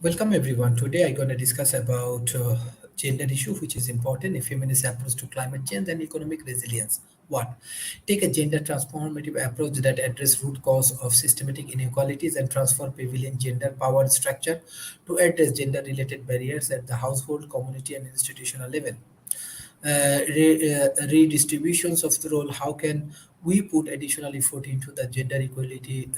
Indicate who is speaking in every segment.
Speaker 1: Welcome everyone. Today I'm going to discuss about gender issue, which is important, a feminist approach to climate change and economic resilience. One, take a gender transformative approach that address root cause of systematic inequalities and transform prevalent gender power structure to address gender-related barriers at the household, community, and institutional level. Redistributions of the role. How can we put additional effort into the gender equality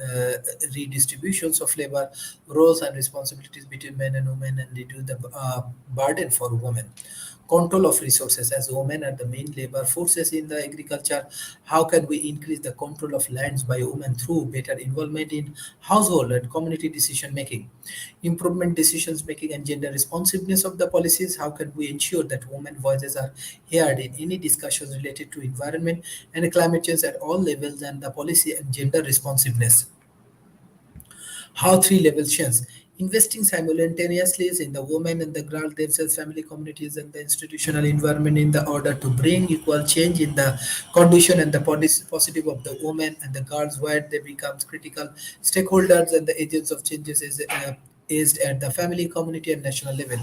Speaker 1: redistributions of labor roles and responsibilities between men and women and reduce the burden for women? Control of resources. As women are the main labor forces in the agriculture, how can we increase the control of lands by women through better involvement in household and community decision making? Improvement decisions making and gender responsiveness of the policies. How can we ensure that women voices are heard in any discussions related to environment and climate change at all levels and the policy and gender responsiveness? How three levels change. Investing simultaneously in the women and the girl themselves, family communities, and the institutional environment in the order to bring equal change in the condition and the positive of the women and the girls, where they become critical stakeholders and the agents of changes is at the family, community, and national level.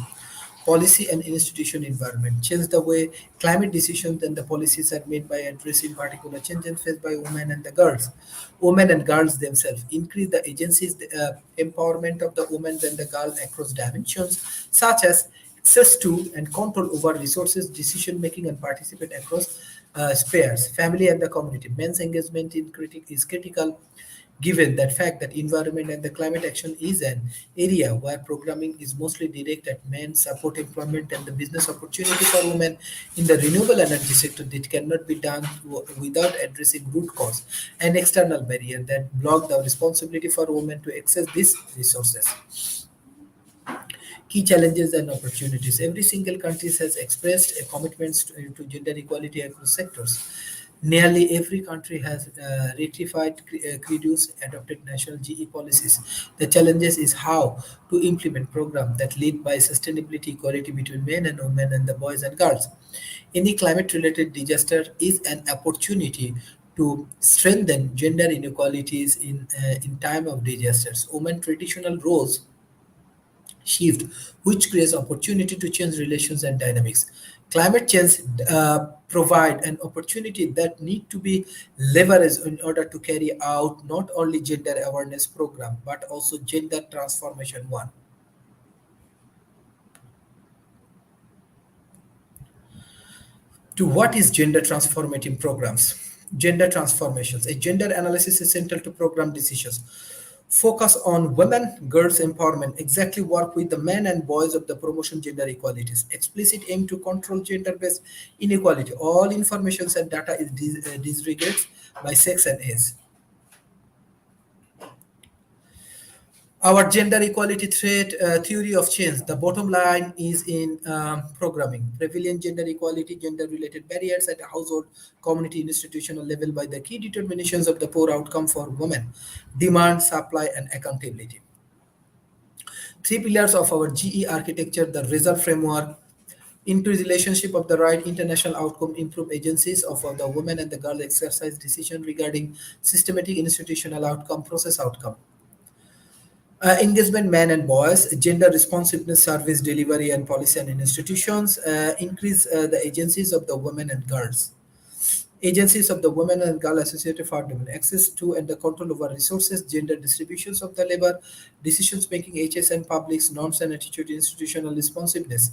Speaker 1: Policy and institution environment change the way climate decisions and the policies are made by addressing particular changes faced by women and the girls. Women and girls themselves increase the agency's empowerment of the women and the girl across dimensions such as access to and control over resources, decision making, and participate across spheres, family and the community. Men's engagement is critical given that fact that environment and the climate action is an area where programming is mostly directed at men, support employment and the business opportunity for women in the renewable energy sector, that cannot be done without addressing root cause and external barrier that block the responsibility for women to access these resources. Key challenges and opportunities. Every single country has expressed a commitment to gender equality across sectors. Nearly every country has ratified CREDUS, adopted national GE policies. The challenges is how to implement programs that lead by sustainability equality between men and women and the boys and girls. Any climate-related disaster is an opportunity to strengthen gender inequalities in time of disasters. Women traditional roles shift, which creates opportunity to change relations and dynamics. Climate change provide an opportunity that need to be leveraged in order to carry out not only gender awareness program but also gender transformation one. To what is gender transformative programs? Gender transformations. A gender analysis is central to program decisions. Focus on women, girls empowerment. Exactly work with the men and boys of the promotion gender equalities. Explicit aim to control gender-based inequality. All information and data is disregarded by sex and age. Our gender equality threat theory of change. The bottom line is in programming. Prevalent gender equality, gender related barriers at a household, community, institutional level by the key determinations of the poor outcome for women, demand, supply, and accountability. Three pillars of our GE architecture, the result framework, into relationship of the right international outcome improve agencies of the women and the girl exercise decision regarding systematic institutional outcome process outcome. Engagement men and boys, gender responsiveness, service delivery, and policy and institutions increase the agencies of the women and girls. Agencies of the women and girl associated for women, access to and the control over resources, gender distributions of the labor, decisions making, HSN publics, norms and attitude, institutional responsiveness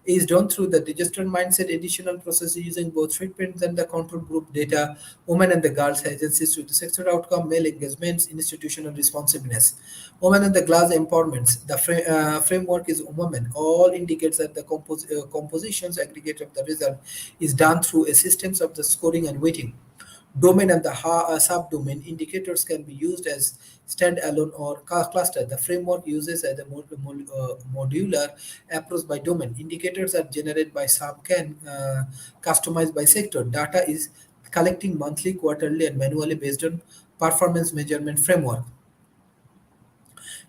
Speaker 1: is done through the digital mindset additional process using both footprints and the control group data, women and the girls agencies to the sector outcome, male engagements, institutional responsiveness. Women and the glass empowerments. The framework is women. All indicates that the compositions aggregate of the result is done through a systems of the scoring and weighting. Domain and the subdomain indicators can be used as standalone or cluster. The framework uses as a modular approach by domain. Indicators are generated by sub can customized by sector. Data is collecting monthly, quarterly, and manually based on performance measurement framework.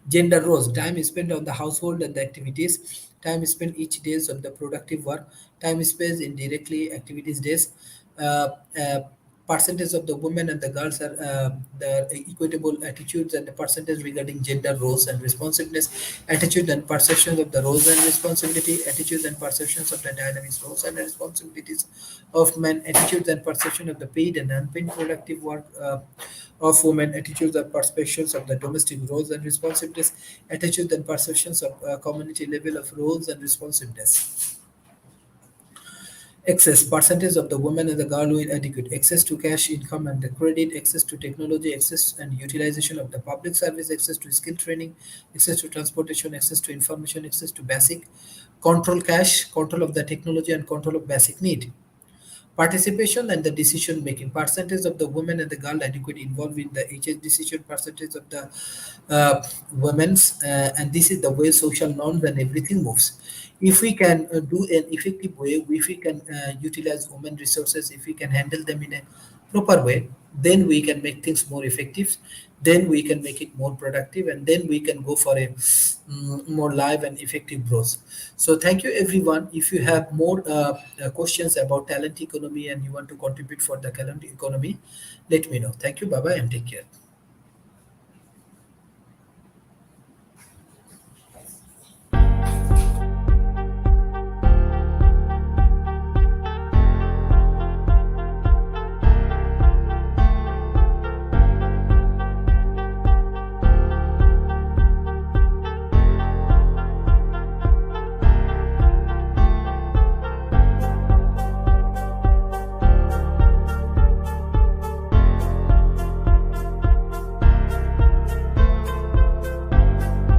Speaker 1: Gender roles, time is spent on the household and the activities, time is spent each days on the productive work, time is spent in directly activities days, uh, uh, percentage of the women and the girls are the equitable attitudes and the percentage regarding gender roles and responsiveness, attitude and perceptions of the roles and responsibility, attitudes and perceptions of the dynamics roles and responsibilities of men, attitudes and perception of the paid and unpaid productive work of women, attitudes and perceptions of the domestic roles and responsibilities, attitudes and perceptions of community level of roles and responsibilities. Access, percentage of the women and the girl with adequate access to cash income and the credit, access to technology, access and utilization of the public service, access to skill training, access to transportation, access to information, access to basic control cash, control of the technology and control of basic need. Participation and the decision making, percentage of the women and the girl adequate involved in the HS decision, percentage of the women's, and this is the way social norms and everything moves. If we can do an effective way, if we can utilize women resources, if we can handle them in a proper way, then we can make things more effective, then we can make it more productive, and then we can go for a more live and effective growth. So thank you everyone. If you have more questions about talent economy and you want to contribute for the talent economy, let me know. Thank you. Bye bye and take care.